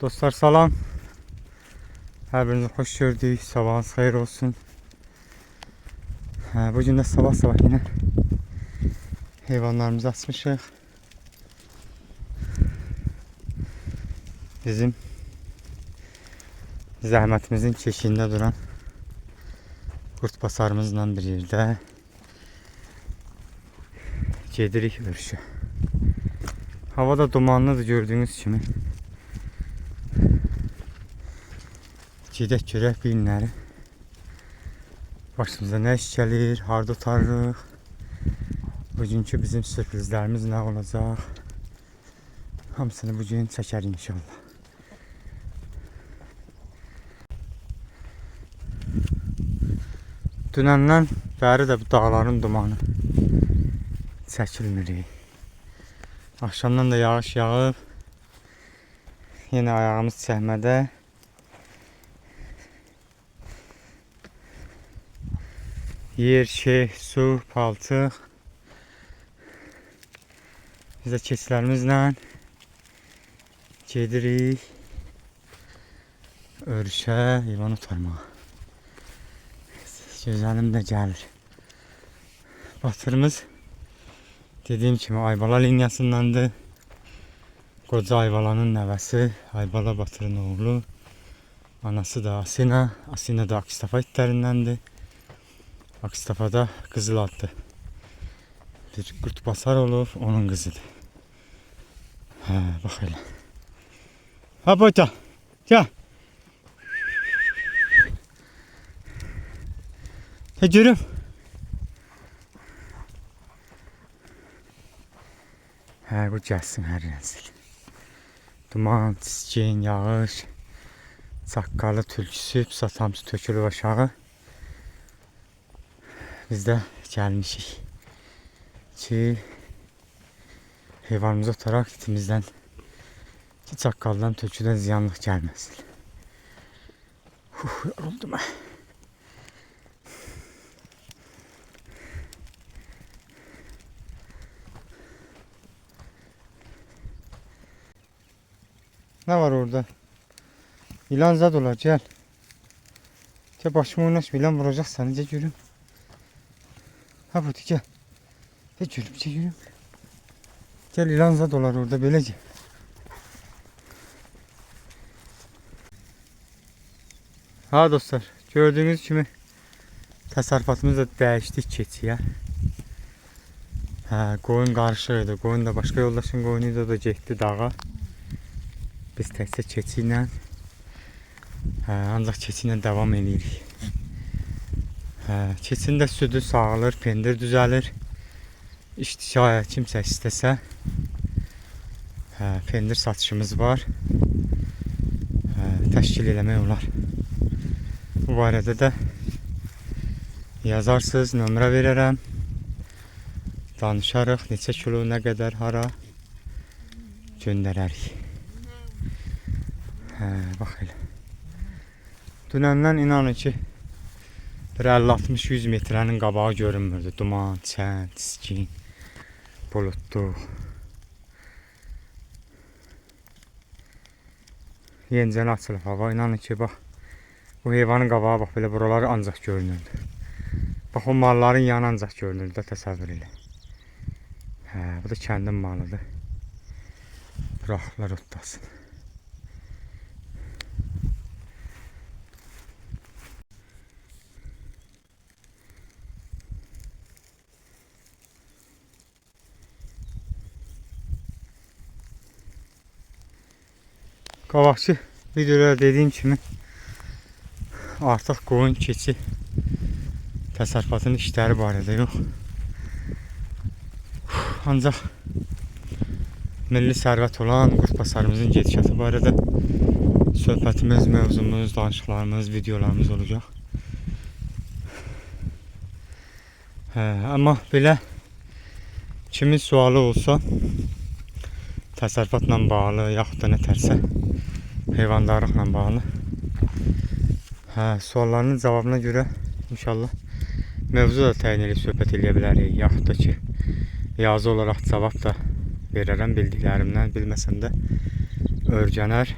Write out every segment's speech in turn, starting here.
Dostlar salam. Her birinizi hoş gördük. Sabahınız xeyir olsun. Bugün de sabah yine heyvanlarımızı açmışıq. Bizim zəhmətimizin keşiyində duran kurt basarımızla bir yerdə gedirik örüşə. Hava da dumanlıdır gördüğünüz kimi. Gedək görək bu günləri. Başımıza nə iş gəlir, harda tutarıq. Bugünkü bizim sürprizlərimiz nə olacaq? Hamısını bugün çəkərik inşallah. Dünəndən bəri də bu dağların dumanı çəkilmir. Axşamdan da yağış yağıb. Yenə ayağımız çəkmədə. Yer, şey, su, palçıq. Biz də keçilərimizlə gedirik örüşə, heyvan otarmağa. Gözəlim də gəlir. Batırımız dediyim kimi Aybala liniyasındandır. Qoca Aybalanın nəvəsi Aybala Batırın oğlu. Anası da Asina. Asina da Akstafa itlərindəndir. Akstafa'da Qızıl adlı bir kurt basar olub, onun qızıdır. Bax elə. Ha boyda. Gel. Görüm. Bu gəlsin hər rənsil. Duman, tiskin, yağış, saqqalı, tülküsü, satamsı tökülüb aşağı. Biz də gəlmişik ki heyvanımızı otaraq itimizdən, ki çaqqaldan, töküdən ziyanlıq gəlməsin. Yoruldum. Ne var orada? İlan zad olar, gel. Gel başıma oynaşma, ilan vuracaq səni, gel görüm. Ha burada gel. Gel görüm, gel görüm. Gel ilan zad olar orada, beləcə. Ha dostlar, gördüğünüz kimi təsərrüfatımız da dəyişdik keçiyə. Qoyun qarışıq idi. Qoyun da başqa yoldaşın qoyunu idi, o da getdi dağa. Biz təkcə keçi ilə, ancaq keçi ilə davam edirik. Keçinin də südü sağılır, pendir düzəlir. İştiqaya kimsə istəsə, pendir satışımız var. Təşkil eləmək olar. Bu barədə də yazarsınız, nömrə verərəm. Danışarıq, neçə kilo, nə qədər, hara göndərərik. Bax elə. Dünəndən inanın ki, bir 50-60-100 metrənin qabağı görünmürdü. Duman, çən, tiskin, bulutluq. Yenicəni açılıb hava. İnanın ki, bax, bu heyvanın qabağı, bax, belə buraları ancaq görünürdü. Bax, o malların yanı ancaq görünürdü, təsəvvür elə. Bu da kəndin malıdır. Buraxlar otlasın. Qabaqçı videoda dediyim kimi artıq qoyun, keçi təsərrüfatının işləri barədə yox. Ancaq milli sərvət olan kurt basarımızın gedişatı barədə söhbətimiz, mövzumuz, danışıqlarımız, videolarımız olacaq. Amma belə kimin sualı olsa təsərrüfatla bağlı, yaxud da nətərsə heyvandarlıqla bağlı suallarının cavabına görə inşallah mövzu da təyin edib söhbət eləyə bilərik, yaxud da ki yazı olaraq cavab da verərəm bildiklərimdən, bilməsəm də öyrənər,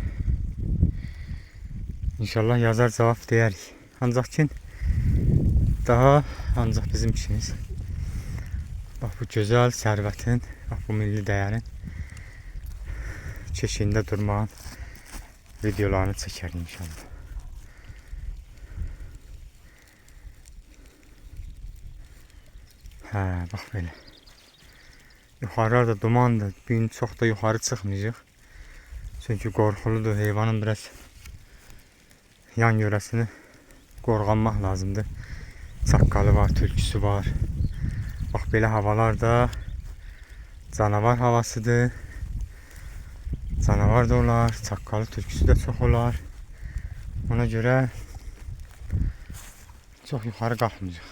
İnşallah yazar cevap deyirik. Ancaq ki daha ancaq bizim işimiz. Bax bu gözəl sərvətin, bax bu milli dəyərin keşiyində durmağın videolarını çəkərik inşallah. Hə, bax belə. Yuxarıda dumandır. Bu gün çox da yuxarı çıxmayacaq. Çünki qorxuludur. Heyvanın biraz yan yörəsini qorğanmaq lazımdır. Çaqqalı var, tülküsü var. Bax belə havalarda canavar havasıdır. Canavar da olar, çaqqalı, tülküsü də çox olar. Ona görə çox yuxarı qalxmayacaq.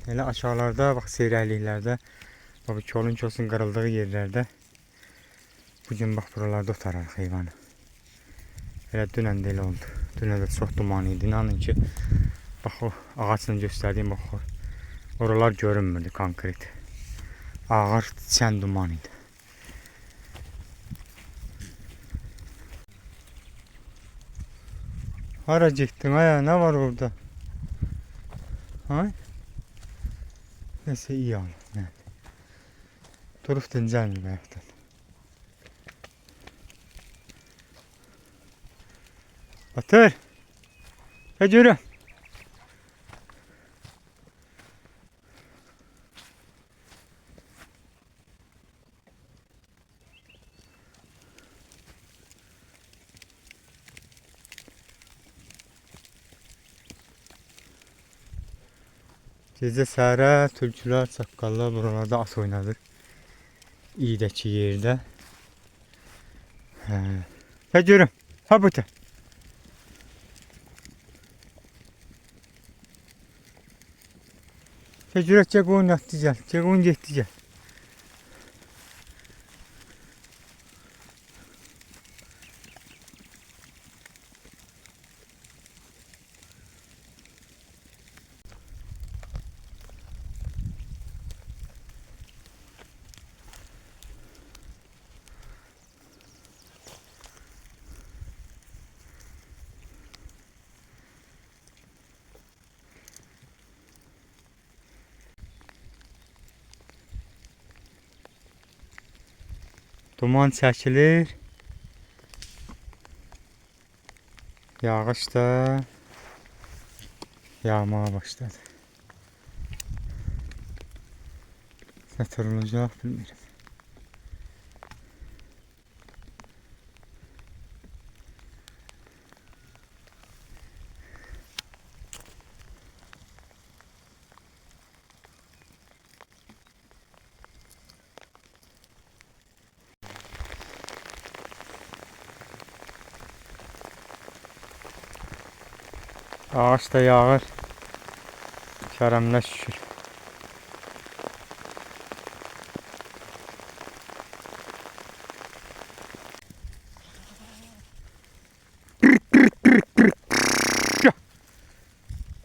Elə aşağılarda, bax seyrəkliklərdə, bax kolun qırıldığı yerlərdə bugün bax buralarda otararıq heyvanı. Elə dünən də elə oldu. Dünən də çox duman idi. İnanın ki, bax o ağaçla göstərdiyim bax oralar görünmürdü konkret. Ağır, çən duman idi. Hara getdin aya? Ne var orada? Hay? Neyse iyi al. Yani. Durup dincəlmir ayaqdan. Batır. Hadi yürü. Gecə səhərə tülkülər, çaqqallar buralarda at oynadır. İyidəki yerdə. Hadi yürü. Ha burada. Hadi yürü. Çekoğun yattı gel. Çekoğun gitti gel. Duman çəkilir. Yağış da yağmaya başladı. Nə tür olacaq bilmirəm. Ağaç da yağır. Kərəmlə şükür.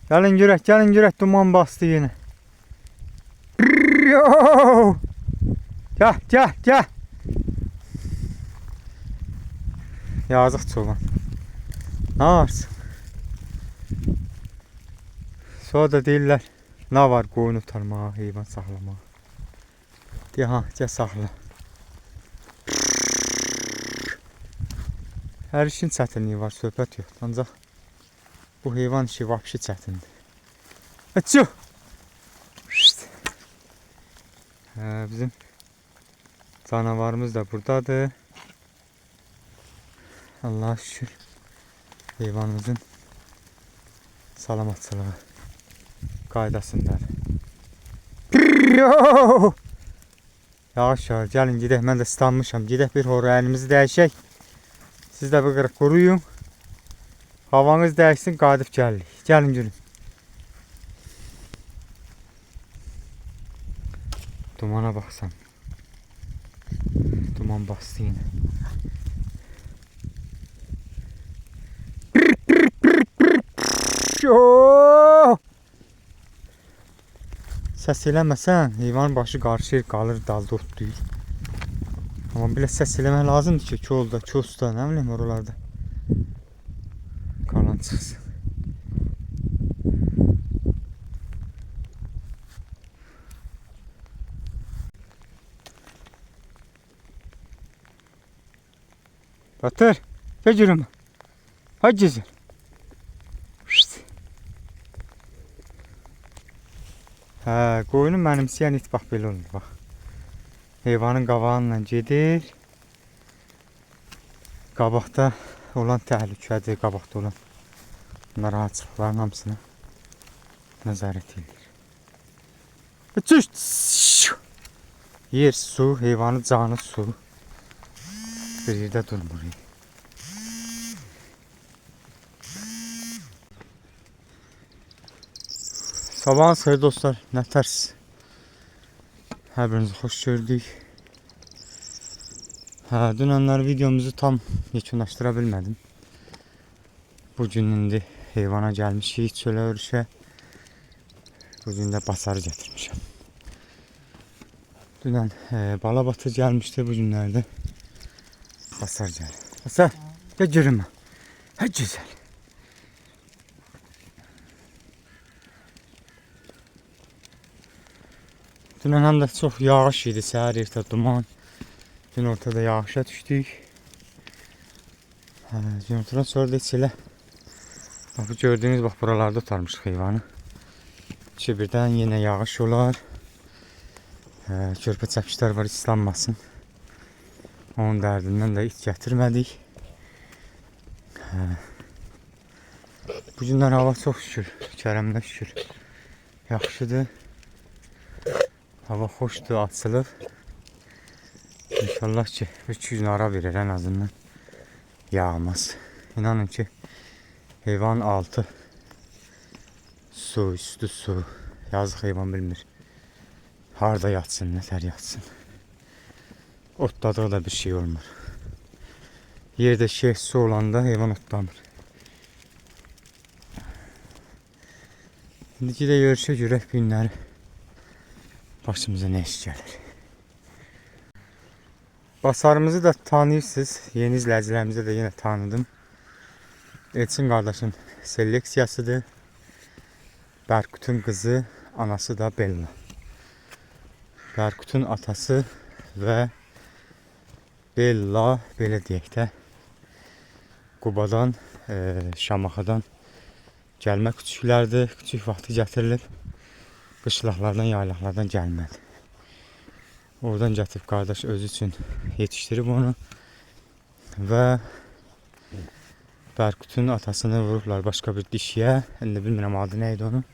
Gəlin görək, duman bastı yenə. Gəl. Yazıq çoban. Nə varsın? Sonra da deyirlər, nə var qoyun utarmağa, heyvan saxlamağa. Deyə, gəl saxla. Hər işin çətinliyi var, söhbət yox. Ancaq bu heyvan işi vapşi çətindir. Açı! Bizim canavarımız da buradadır. Allah'a şükür. Heyvanımızın salamatçılığı qaydasındadır. Yağış yağır, gəlin gedək. Mən də ıslanmışam. Gedək bir hora əlimizi dəyişək. Siz də bir quruyun. Havanız dəyişsin, qayıdıb gəlirik. Gəlin görün. Dumana baxsam. Duman bastı yenə. Səs eləməsən, heyvanın başı qarışır, qalır, dalda otlayır. Amma belə səs eləmək lazımdır ki, kolda, kosda, nə bileyim oralarda. Kalan çıxsın. Batır. Gel yürüme. Hadi güzel. Hə, qoyunu mənimsəyən it bax belə olur bax. Heyvanın qabağıyla gedir. Qabaqda olan təhlükədir, qabaqda olan narahatçılıqların hamısına nəzarət edir. Çüş! Yer su, heyvanın canı su. Bir yerdə durmur. Sabahınız xeyir dostlar, nə tərs. Hər birinizi xoş gördük. Dünənlər videomuzu tam yekunlaşdıra bilmədim. Bugün indi heyvana gəlmişik, çölə örüşə. Bugün də basarı gətirmişəm. Dünən balabatı gəlmişdi, bu günlərdə basar gəlir. Basar, gəl görünmə. Hə güzel. Dünən həm də çox yağış idi, səhər ertə duman. Gün ortada yağışa düşdük. Gün ortadan sonra da heç elə. Bu gördüyünüz bax buralarda tutarmışıq heyvanı. Ki birdən yenə yağış olar. Körpə çəpişlər var, islanmasın. Onun dərdindən də it gətirmədik. Bu günlər hava çox şükür, kərəmdə şükür. Yaxşıdır. Hava xoşdur, açılıb. İnşallah ki 3 gün ara verir en azından. Yağmaz. İnanın ki heyvan altı su, üstü su. Yazıq heyvan bilmir. Harda yatsın, nətər yatsın. Otladığı da bir şey olmur. Yerde su olanda heyvan otlamır. İndiki də görüşə görək günləri. Başımıza ne iş gəlir. Basarımızı da tanıyırsınız. Yeni izləyicilərimizi de yine tanıdım. Elçin qardaşın seleksiyasıdır. Berkut'un kızı, anası da Bella. Berkut'un atası ve Bella belə deyək də Qubadan, Şamaxıdan gəlmə küçüklərdir. Küçük vaxtı gətirilib. Qışlaqlardan, yaylaqlardan gəlmədi. Oradan gətirib qardaş özü üçün yetişdirib onu və Berkut'un atasını vurublar başqa bir dişiyə. İndi bilmirəm adı nə idi onun.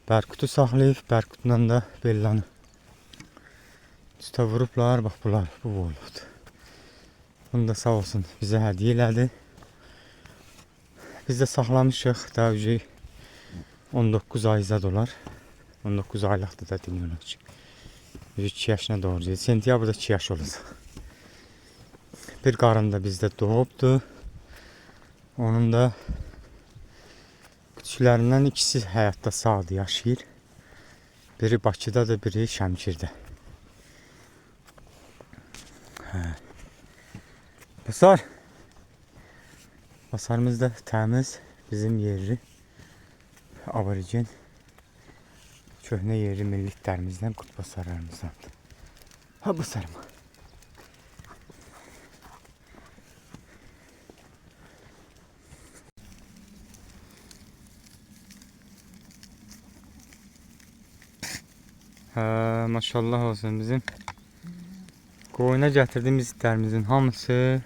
Berkut'u saxlayıb, Berkut'la da Bella'nı üstə vurublar. Bax bunlar bu olubdu. Bunu da sağ olsun bizə hədiyyə elədi. Biz də saxlamışıq. Daha önce 19 ay zad olar. 19 aylıqdır da demək ki. 2 yaşına doğru. Sentyabrda 2 yaş olacaq. Bir qarın da bizdə doğubdu. Onun da küçüklərindən ikisi həyatda sağdır, yaşayır. Biri Bakıdadır, biri Şəmkirdə. Basar. Basarımız da təmiz, bizim yerli. Aborigen. Köhnə yerli milli itlərimizdən, qut basarlarımızdandır. Ha basarım. Maşallah olsun bizim qoyuna gətirdiyimiz itlərimizin hamısı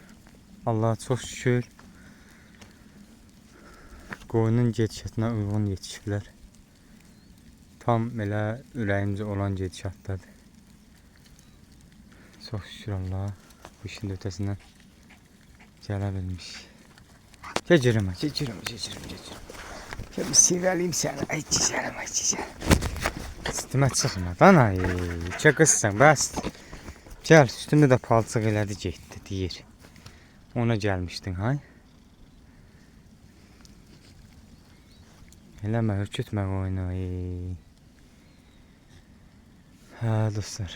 Allah'a çox şükür qoyunun gedişatına uyğun yetişiblər. Tam elə ürəyimizə olan gedişatdadır. Çox şükür Allah'a bu işin ötəsindən gələ bilmiş. Gecirəm, gecirəm. Gel bir sevəliyim səni. Ay cicərəm, ay cicərəm. Üstümə çıxmadan ay. Çə qızsan, bəs. Gəl, üstümdə də palçıq elədi getdi deyir. Ona gəlmişdin, hay? Eləmə, ürkütmə oyunu. Hə dostlar.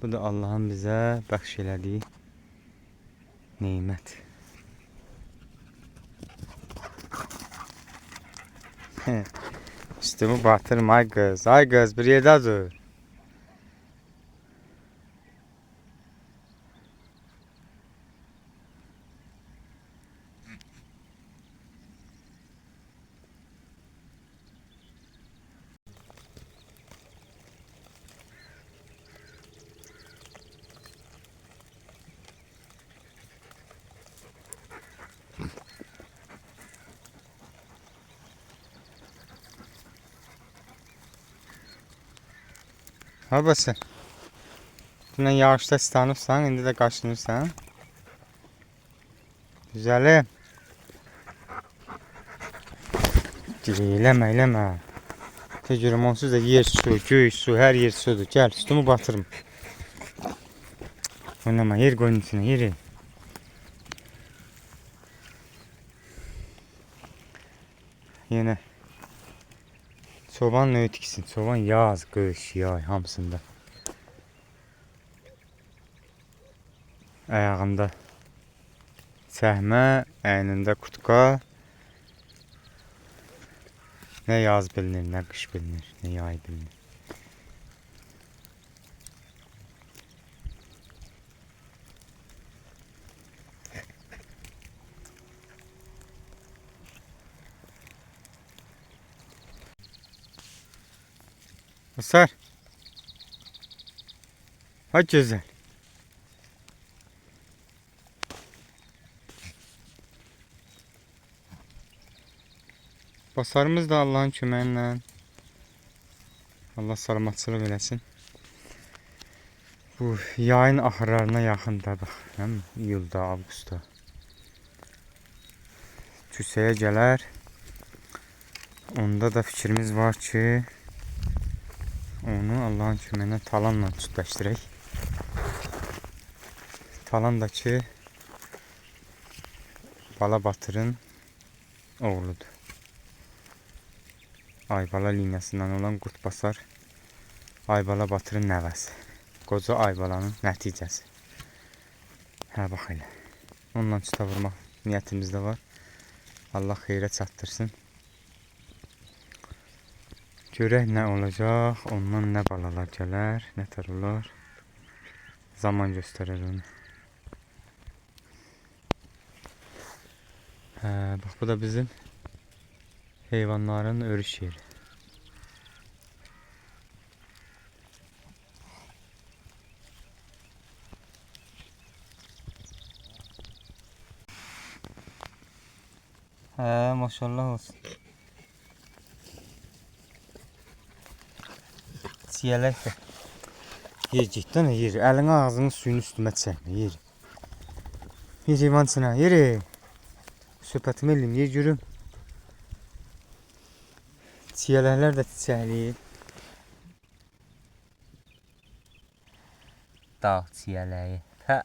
Bu da Allah'ın bizə bəxş elədiyi neymət. Üstümü batırma ay kız. Ay kız bir yerde dur. Ha basın. Dünən yağışda ıslanırsan, indi də qaşınırsan. Güzelim. Eləmə. Təcürüm onsuz da yer su, göy su, hər yer sudur. Gəl, üstümü batırım. Oynama, yer qoyun içine, yeri. Yenə. Çoban növ tiksin. Çoban yaz, qış, yay hamısında. Ayağında çəkmə, əynində kutka. Nə yaz bilinir, nə qış bilinir, nə yay bilinir. Basar. Ha gözəl. Basarımız da Allah'ın köməyinlə. Allah salamatçılıq eləsin. Bu yayın axırlarına yaxındadıq. Həm iyulda, avqustda. Cüsəyə gələr. Onda da fikrimiz var ki, onu Allah'ın köməyinə talanla çütləşdirək. Talan da ki, Bala Batırın oğludur. Aybala liniyasından olan Qurtbasar Aybala Batırın nəvəsi. Qoca Aybalanın nəticəsi. Hə, bax elə. Onunla çıta vurmaq niyyətimizdə var. Allah xeyrə çatdırsın. Görək nə olacaq, ondan nə balalar gələr, nə tarılar. Zaman göstərər onu. Hə, bax bu da bizim heyvanların örüş yeri. Hə, maşallah olsun. Çiyələk də. Yer cidden yer. Elini ağzını suyun üstüme çəkmə, yer. Yer heyvan içine, yeri. Söhbətimi eləyim, yer görüm. Çiyələklər də çiçəkləyir. Dağ çiyələyi. Hə.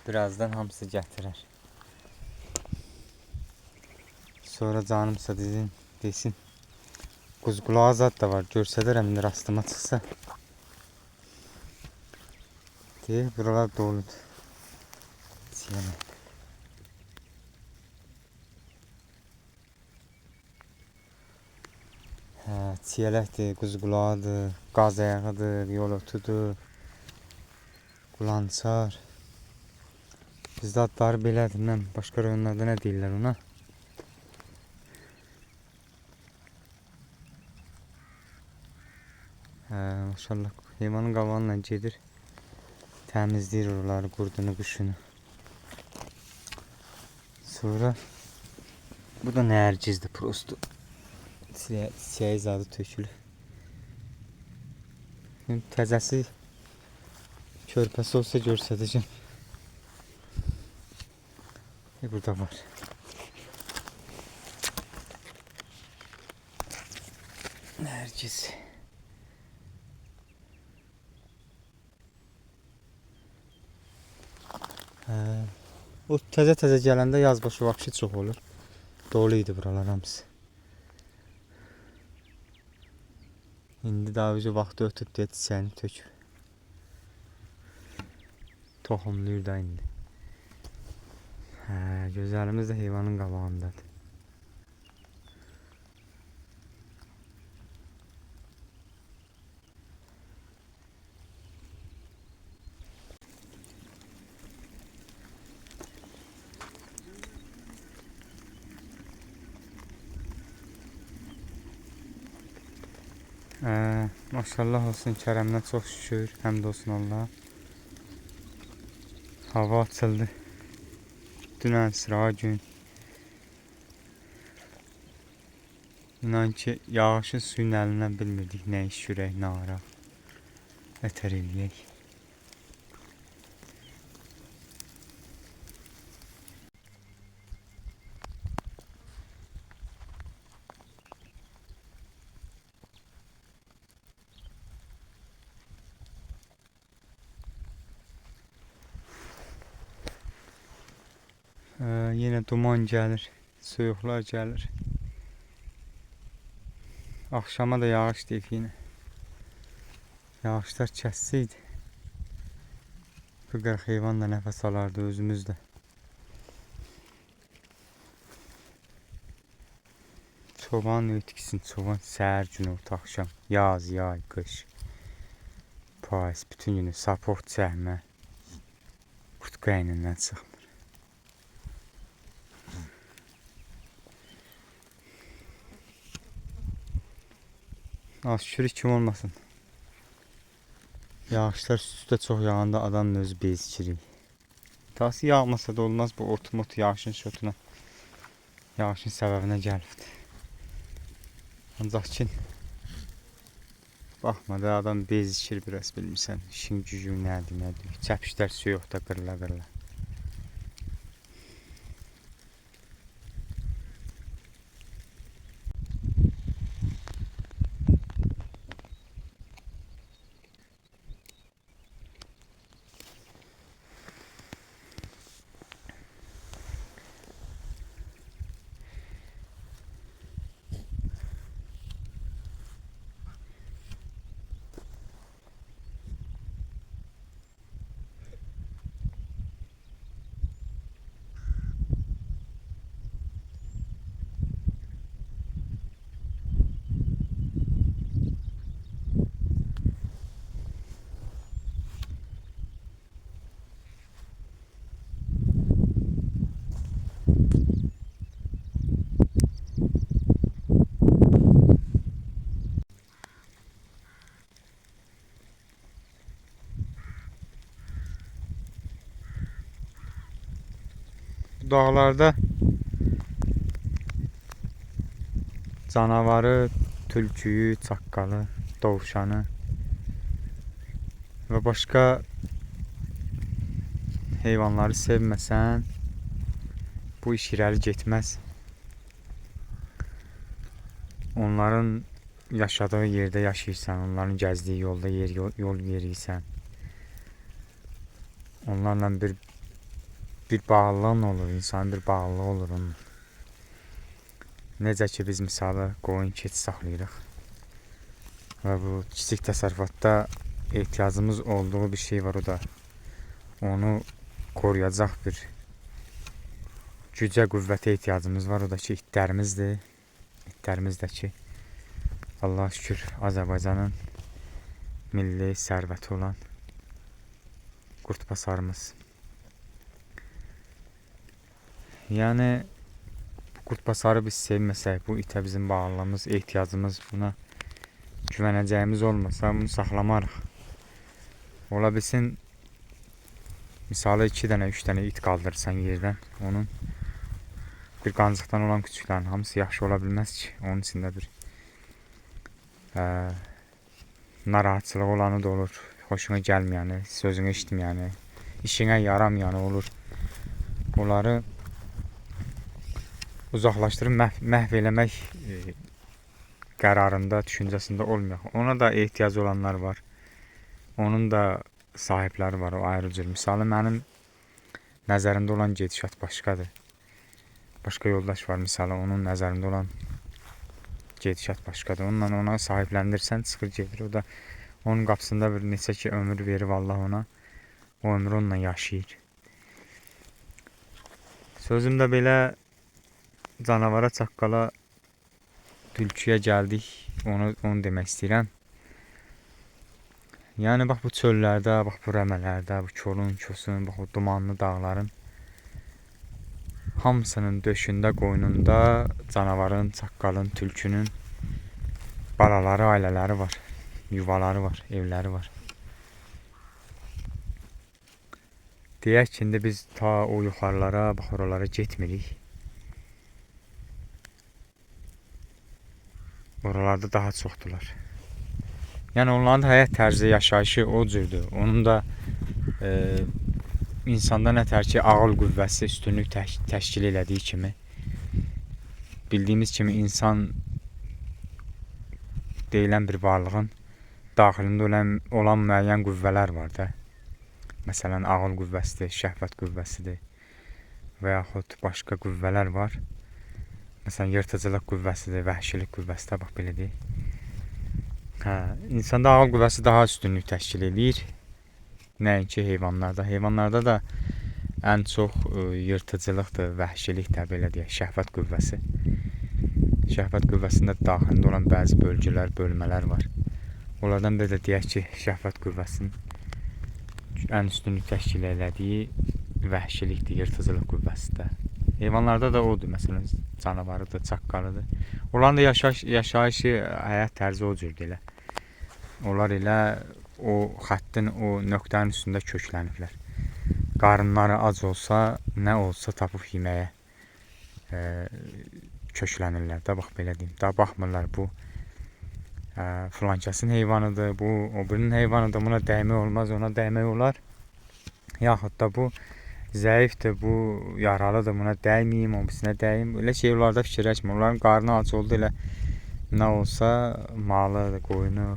Birazdan hamısı gətirər. Sonra canımsa desin. Quzqulağı zad da var. Görsədərəm indi rastıma çıxsa. Deyək, buralar doludur. Çiyələk. Hə, çiyələkdir, quzqulağıdır, qaz ayağıdır, yol otudur, qulançar. Bizdə adları belədir, mən başqa rayonlarda nə deyirlər ona? Hə, maşallah, heyvanın qavanla gedir, təmizləyir oraları, qurdunu, quşunu. Sonra, bu da nərgizdir, prosto. Çiçəyi zadı tökülür. Təzəsi körpəsi olsa görsədəcəm. Burada var. Nərgiz. O təzə gələndə yazbaşı vahşi çox olur. Dolu idi buralar hamısı. İndi daha önce vaxtı ötüb deyə çiçəyini tökür. Toxumluyur da indi. Hə, gözəlimiz də heyvanın qabağındadır. Maşallah olsun, Kerem'den çok şükür. Həmd olsun Allah. Hava açıldı. Dünən sıra gün. İnan ki, yağışın suyun əlindən bilmirdik nə iş görək, nə ara. Ətər eləyək. Yenə duman gəlir, soyuqlar gəlir. Axşama da yağış deyib yenə. Yağışlar kəssəydi, bu qədər heyvan da nəfəs alardı, özümüz də. Çoban ötkisin, çoban səhər günü, axşam, yaz, yay, qış, payız, bütün günü saport çəkmə, qurtqa əynindən çıxmır. Az şükür kim olmasın. Yağışlar üstə çox yağanda adamın özü bezkirik. Tası yağmasa da olmaz, bu ot yağışın şotuna, yağışın səbəbinə gəlibdir. Ancaq ki, baxma da adam bezkir biraz, bilmirsən, işin gücü nədir. Çəpişlər soyuqda qırıla. Dağlarda canavarı, tülküyü, çaqqalı, dovşanı və başqa heyvanları sevməsən, bu iş irəli getməz. Onların yaşadığı yerdə yaşayırsan, onların gəzdiyi yolda yol yeriysən. Onlarla bir bağlılığın olur, insanın bir bağlılığı olur onun. Necə ki biz misalı qoyun, keçi saxlayırıq və bu kiçik təsərrüfatda ehtiyacımız olduğu bir şey var, o da onu qoruyacaq bir gücə, qüvvətə ehtiyacımız var, o da ki itlərimizdir. İtlərimiz də ki, Allah şükür, Azərbaycanın milli sərvəti olan qurtbasarımız. Yəni bu qurtbasarı biz sevməsək, bu itə bizim bağlılığımız, ehtiyacımız, buna güvənəcəyimiz olmasa bunu saxlamarıq. Ola bilsin, misalı 2 dənə, 3 dənə it qaldırırsan yerdən, onun bir qancıqdan olan küçüklərin hamısı yaxşı ola bilməz ki. Onun içində bir narahatçılığı olanı da olur, xoşuna gəlməyəni, sözünü eşitməyəni, işinə yaramayanı olur. Onları uzaqlaşdırıb məhv eləmək qərarında, düşüncəsində olmayaq. Ona da ehtiyac olanlar var. Onun da sahibləri var, o ayrı cür. Misalı mənim nəzərimdə olan gedişat başqadır. Başqa yoldaş var, misalı onun nəzərində olan gedişat başqadır. Onunla ona sahibləndirsən, çıxır gedir. O da onun qapısında bir neçə ki ömür verib Allah ona. O ömrü onunla yaşayır. Sözümdə belə canavara, çaqqala, tülküyə gəldik, onu demək istəyirəm. Yəni bax bu çöllərdə, bax bu rəmələrdə, bu kolun, kosun, bax bu dumanlı dağların hamısının döşündə, qoynunda canavarın, çaqqalın, tülkünün balaları, ailələri var. yuvaları var, evləri var. Deyək ki, indi biz ta o yuxarılara, bax oralara getmirik. Oralarda daha çoxdular. Yəni onların həyat tərzi, yaşayışı o cürdür. Onun da insanda nətər ki, ağıl qüvvəsi üstünlük təşkil elədiyi kimi, bildiyimiz kimi insan deyilən bir varlığın daxilində olan müəyyən qüvvələr var da. Məsələn, ağıl qüvvəsidir, şəhvət qüvvəsidir və yaxud başqa qüvvələr var. Məsələn, yırtıcılıq qüvvəsidir, vəhşilik qüvvəsidir, bax belə deyək. İnsanda ağıl qüvvəsi daha üstünlük təşkil edir. Nəinki heyvanlarda. Heyvanlarda da ən çox yırtıcılıqdır, vəhşilikdir, belə deyək, şəhvət qüvvəsi. Şəhvət qüvvəsində daxilində olan bəzi bölgülər, bölmələr var. Onlardan bir də deyək ki, şəhvət qüvvəsinin ən üstünlük təşkil elədiyi vəhşilikdir, yırtıcılıq qüvvəsidir. Heyvanlarda da odur, məsələn, canavarıdır, çaqqalıdır. Onların da yaşayışı, həyat tərzi o cürdür elə. Onlar elə o xəttin, o nöqtənin üstündə kökləniblər. Qarınları ac olsa, nə olsa tapıb yeməyə köklənirlər də, bax belə deyim. Daha baxmırlar bu filankəsin heyvanıdır, bu o birinin heyvanıdır, buna dəymək olmaz, ona dəymək olar. Yaxud da bu zəifdir, bu yaralıdır, buna dəyməyim, o birisine dəyim. Elə şeylərdə fikirləşmir. Onların qarnı ac oldu, elə nə olsa malı, qoyunu.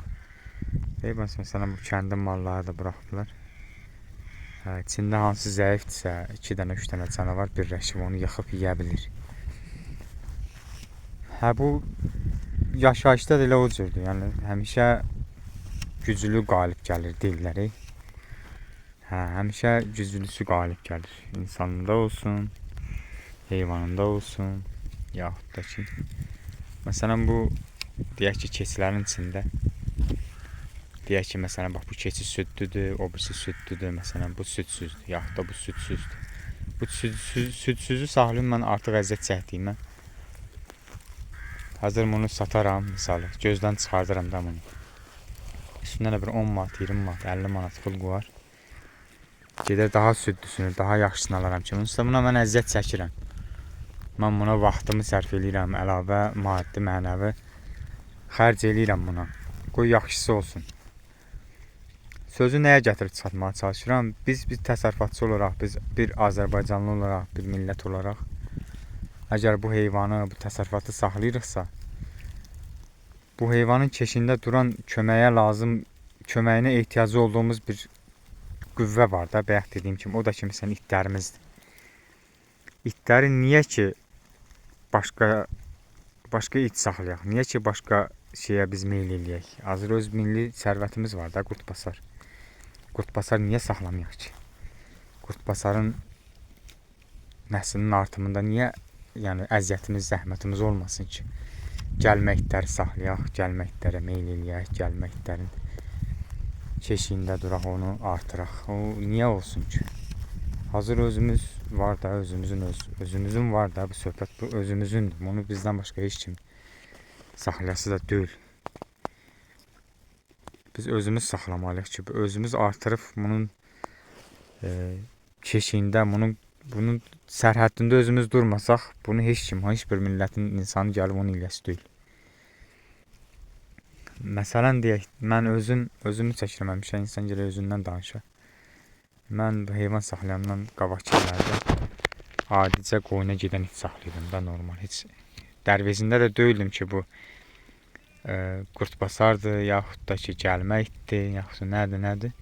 Məsələn, bu kəndin malları da buraxdılar. İçində hansı zəifdirsə, 2 dənə, 3 dənə canavar birləşib onu yıxıb yeyə bilir. Bu yaşayışda da elə o cürdür. Yəni, həmişə güclü qalib gəlir deyirlər. Həmişə güclüsü qalib gəlir. İnsanında olsun, heyvanında olsun, yaxud da ki. Məsələn, bu, deyək ki, keçilərin içində. Deyək ki, məsələn, bax, bu keçi süddüdür, o birisi süddüdür, məsələn, bu südsüzdür, yaxud da bu südsüzdür. Bu südsüzü saxlayım, mən artıq əziyyət çəkdiyimə. Hazır bunu sataram, misalı, gözdən çıxardıram da bunu. Üstündən də bir 10 manat, 20 manat, 50 manat pul qoyar. Gedər daha süddüsünü, daha yaxşısını alaram ki, buna mən əziyyət çəkirəm. Mən buna vaxtımı sərf edirəm, əlavə, maddi, mənəvi xərc edirəm buna. Qoy yaxşısı olsun. Sözü nəyə gətirib çıxartmağa çalışıram? Biz təsərrüfatçı olaraq, biz bir Azərbaycanlı olaraq, bir millət olaraq, əgər bu heyvanı, bu təsərrüfatı saxlayırıqsa, bu heyvanın keşində duran köməyinə ehtiyacı olduğumuz bir qüvvə var da, bayaq dediyim kimi, o da ki, məsələn, itlərimizdir. İtləri niyə ki başqa it saxlayaq? Niyə ki başqa şeyə biz meyl eləyək? Hazır öz milli sərvətimiz var da, qurtbasar. Qurtbasar niyə saxlamayaq ki? Qurtbasarın nəslinin artımında niyə əziyyətimiz, zəhmətimiz olmasın ki? Gəlmə itləri saxlayaq, gəlmə itlərə meyl eləyək, gəlmə itlərin keşiyində duraq, onu artıraq. O niyə olsun ki? Hazır özümüz var da, özümüzün var da, bu söhbət bu özümüzündür. Bunu bizdən başqa heç kim saxlayası da deyil. Biz özümüz saxlamalıyıq ki, özümüz artırıb bunun keşiyində, bunun sərhəddində özümüz durmasaq, bunu heç kim, heç bir millətin insanı gəlib onu eləsi deyil. Məsələn deyək, mən özümü çəkirəm, həmişə insan gələ özündən danışa. Mən heyvan saxlayandan qabaqki illərdə adicə qoyuna gedən it saxlayırdım da, normal. Heç dərvezində də deyildim ki, bu qurtbasardır, yaxud da ki, gəlmə itdir, yaxud da nədir.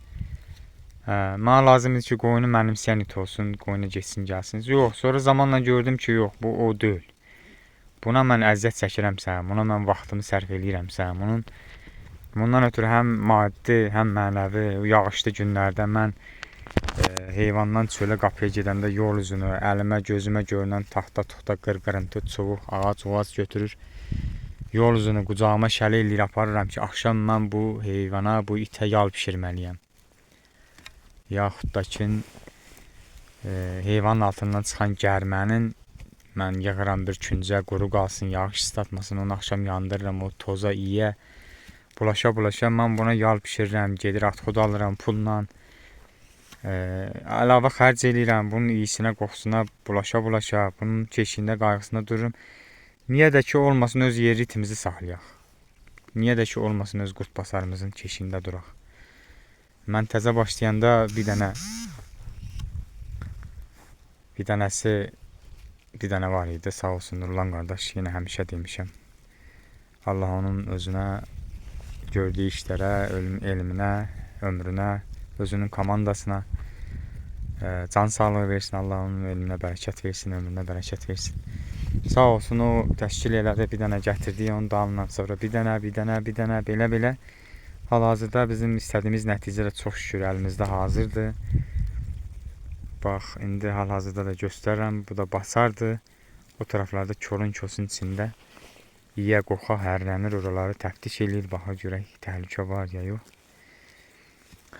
Mənə lazımdır ki, qoyunu mənimsəyən it olsun, qoyuna geçsin, gəlsin. Yox, sonra zamanla gördüm ki, yox, bu o deyil. Buna mən əziyyət çəkirəmsə, buna mən vaxtımı sərf eləyirəmsə, bundan ötürü həm maddi, həm mənəvi, yağışlı günlərdə mən heyvandan çölə qapıya gedəndə yol üzünü, əlimə, gözümə görünən taxta, tuxta, qırqırıntı, çubuq, ağac götürür. Yol üzünü qucağıma şələ eləyir, aparıram ki, axşam mən bu heyvana, bu itə yal pişirməliyəm. Yaxud da ki, heyvanın altından çıxan gərmənin mən yığıram bir küncə, quru qalsın, yağış ıslatmasın, onu axşam yandırıram, o toza iyə, bulaşa mən buna yal bişirirəm, gedir atxod alıram pulla. Əlavə xərc eləyirəm, bunun iyisinə, qoxusuna bulaşa, bunun keşiyində, qayğısında dururum. Niyə də ki olmasın öz yer ritimizi saxlayaq. Niyə də ki olmasın öz qurt basarımızın keşiyində duraq. Mən təzə başlayanda bir dənə var idi, sağ olsun Nurlan qardaş, yenə həmişə demişəm. Allah onun özünə, gördüyü işlərə, elminə, ömrünə, özünün komandasına can sağlığı versin. Allah onun elminə bərəkət versin, ömrünə bərəkət versin. Sağ olsun o təşkil elədi, bir dənə gətirdi, onun dalından sonra bir dənə belə. Hal-hazırda bizim istədiyimiz nəticə də çox şükür əlimizdə hazırdır. Bax, indi hal-hazırda da göstərirəm, bu da basardı. O tərəflərdə kosun içində yiyə qoxa hərlənir, oraları təftiş eləyir, baxa görək təhlükə var ya yox.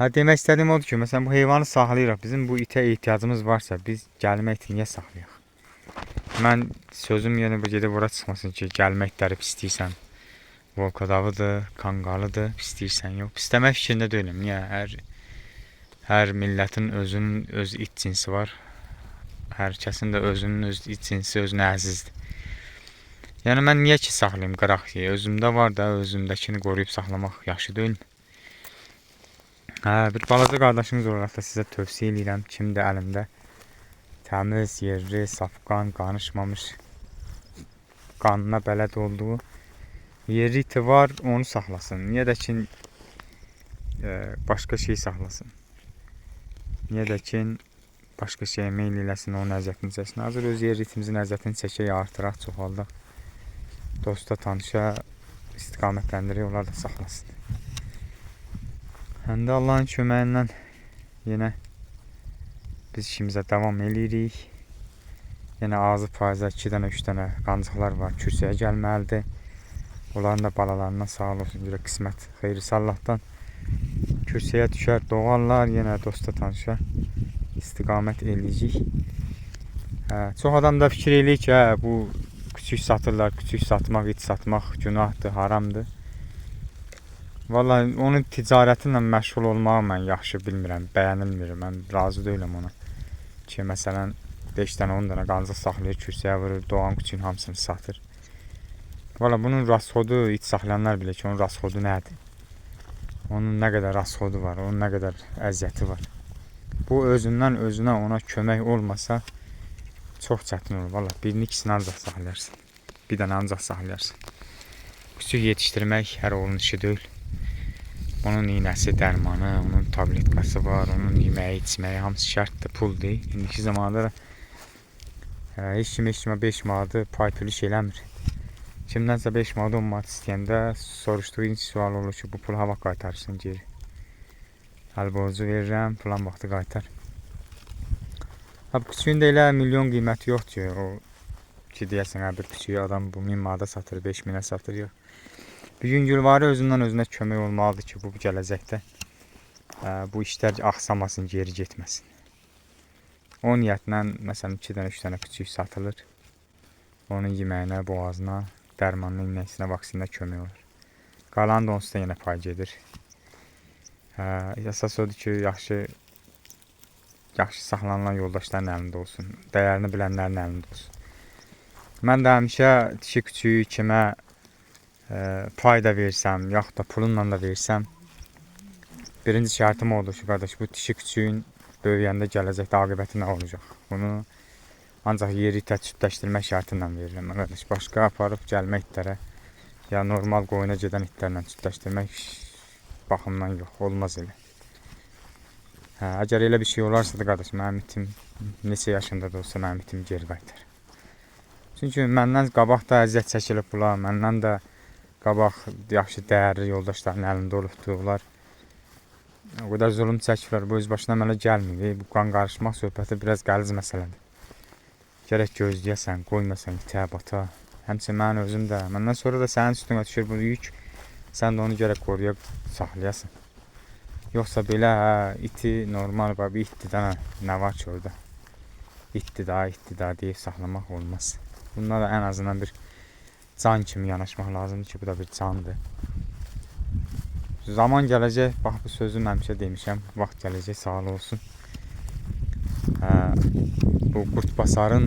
Demək istədiyim odur ki, məsələn bu heyvanı saxlayırıq, bizim bu itə ehtiyacımız varsa biz gəlmə iti niyə saxlayaq? Mən sözüm yenə bu gedib ora çıxmasın ki, gəlmə itləri pisləyirsən. Volkodavıdır, kanqalıdır, pisləyirsən yox. Pisləmək fikrində deyiləm. Niyə? Hər millətin özünün öz it cinsi var. Hər kəsin də özünün öz it cinsi özünə əzizdir. Yəni mən niyə ki saxlayım qıraq ki? Özümdə var da, özümdəkini qoruyub saxlamaq yaxşı deyil. Bir balaca qardaşınız olaraq da sizə tövsiyə edirəm. Kimdə əlimdə təmiz, yerli, safqan, qanışmamış, qanına bələd olduğu yerli iti var, onu saxlasın. Niyə də ki başqa şey saxlasın. Niyə də ki başqa şeyə meyl eləsin, onun əziyyətini çəksin. Hazır öz yer ritimizin əziyyətini çəkək, artıraq, çoxaldaq. Dosta, tanışa istiqamətləndirək, onlar da saxlasın. Həm də Allahın köməyindən yenə biz işimizə davam eləyirik. Yenə ağzı payıza 2 dənə, 3 dənə qancıqlar var, kürsəyə gəlməlidir. Onların da balalarından sağ olsun, görə qismət xeyirisi Allahdan. Kürsəyə düşər, doğarlar, yenə dosta, tanışa istiqamət eləyəcək. Çox adam da fikir eləyir ki, bu küçük satırlar, küçük satmaq, it satmaq günahdır, haramdır. Vallahi onun ticarətinlə məşğul olmağı mən yaxşı bilmirəm, bəyənilmir, mən razı deyiləm ona. Ki, məsələn, 5 dənə, 10 dənə qancıq saxlayır, kürsəyə vurur, doğan küçüyün hamısını satır. Vallahi bunun rasxodu, it saxlayanlar bilir ki, onun rasxodu nədir? Onun nə qədər rasxodu var, onun nə qədər əziyyəti var. Bu özündən özünə ona kömək olmasa çox çətin olur. Vallahi birini, ikisini ancaq saxlayarsın. Bir dənə ancaq saxlayarsın. Küçük yetişdirmək hər oğlun işi deyil. Onun iynəsi, dərmanı, onun tabletkası var, onun yeməyi, içməyi hamısı şərtdir, puldur. İndiki zamanda heç kimə 5 manatı pay pülü şey eləmir. Kimdənsə 5 manat, 10 manat istəyəndə soruşduğu ilk sual olur ki, bu pul hava qaytarırsın geri. Əl borcu verirəm, plan vaxtı qaytar. Bu küçüyün də elə milyon qiyməti yoxdur ki, o ki deyəsən, bir küçüyü adam bu 1000 manata satır, 5000-ə satır, yox. Bir gün Gülvarı özündən özünə kömək olmalıdır ki, bu gələcəkdə bu işlər axsamasın, geri getməsin. O niyyətlə, məsələn, 2 dənə, 3 dənə küçük satılır. Onun yeməyinə, boğazına, dərmanlı iynəsinə, vaksinə kömək olur. Qalan da onsuz da yenə pay gedir. Əsas odur ki, yaxşı saxlanılan yoldaşların əlində olsun, dəyərini bilənlərin əlində olsun. Mən də həmişə dişi küçüyü kimə pay da versəm, yaxud da pulunla da versəm, birinci şərtim odur ki, qardaş, bu dişi küçüyün böyüyəndə gələcəkdə aqibəti nə olacaq? Bunu ancaq yeri təçüdləşdirmək şərtilə verirəm, qardaş. Başqa aparıb gəlmək itlərə, ya normal qoyuna gedən itlərlə çüdləşdirmək baxımdan yox, olmaz elə. Əgər elə bir şey olarsa da, qardaş, mənim itim neçə yaşında da olsa mənim itim geri qaytar. Çünki məndən qabaq da əziyyət çəkilib bunlar, məndən də qabaq yaxşı dəyərli yoldaşların əlində olubdur. Onlar o qədər zulüm çəkirlər, bu öz başına mənə gəlmir. Bu qan qarışmaq söhbəti biraz qəliz məsələdir. Gərək gözləyəsən, qoymasan itə, bata. Həmçinin mən özüm də, məndən sonra da sənin üstünə düşür bu yük, sən də onu gərək qoruya saxlayasan. Yoxsa belə iti normal, bir ittidən nə var ki orada? İtdi da deyib saxlamaq olmaz. Bunlara ən azından bir can kimi yanaşmaq lazımdır ki, bu da bir candır. Zaman gələcək, bax bu sözü həmişə demişəm, vaxt gələcək, sağ olsun. Bu Qurtbasarın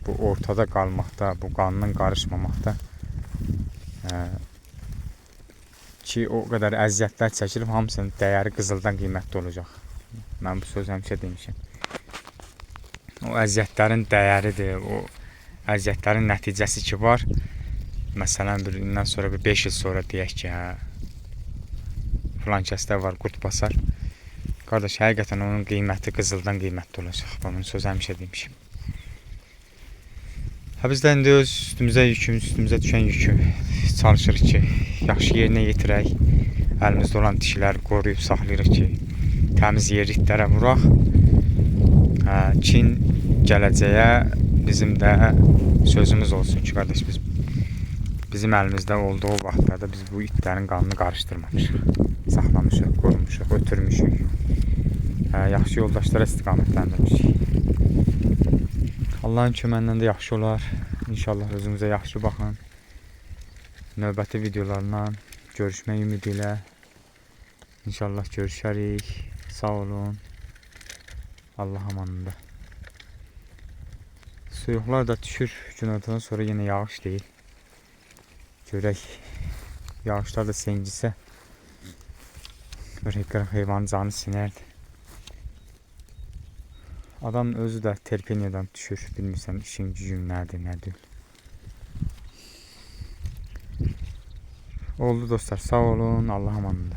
bu ortada qalmaqda, bu qanının qarışmamaqda ki o qədər əziyyətlər çəkilib, hamısının dəyəri qızıldan qiymətli olacaq. Mən bu sözü həmişə demişəm. O əziyyətlərin dəyəridir, o əziyyətlərin nəticəsi ki var. Məsələn, bundan sonra bir 5 il sonra deyək ki, filan kəsdə var Qurtbasar. Qardaş, həqiqətən onun qiyməti qızıldan qiymətli olacaq. Bunun sözü həmişə demişəm. Biz də indi öz üstümüzə düşən yükü çalışırıq ki, yaxşı yerinə yetirək. Əlimizdə olan dişilər qoruyub saxlayırıq ki, təmiz yerliklərə vuraq. Çin gələcəyə bizim də sözümüz olsun ki, qardaş, bizim əlimizdə olduğu vaxtlarda biz bu itlərin qanını qarışdırmamışıq. Saxlamışıq, qorumuşuq, ötürmüşük. Yaxşı yoldaşlara istiqamətləndirmişik. Allahın köməyindən də yaxşı olar. İnşallah özünüzə yaxşı baxın. Növbəti videolarla görüşmək ümidi ilə. İnşallah görüşərik. Sağ olun. Allah amanında. Soyuqlar da düşür. Günortadan sonra yenə yağış deyil. Görək. Yağışlar da sencisə. Böyle qırıq heyvanın canı sinərdi. Adam özü də terpeniyadan düşür. Bilmirsən işin gücün nədir, nədir. Oldu dostlar. Sağ olun. Allah amanında.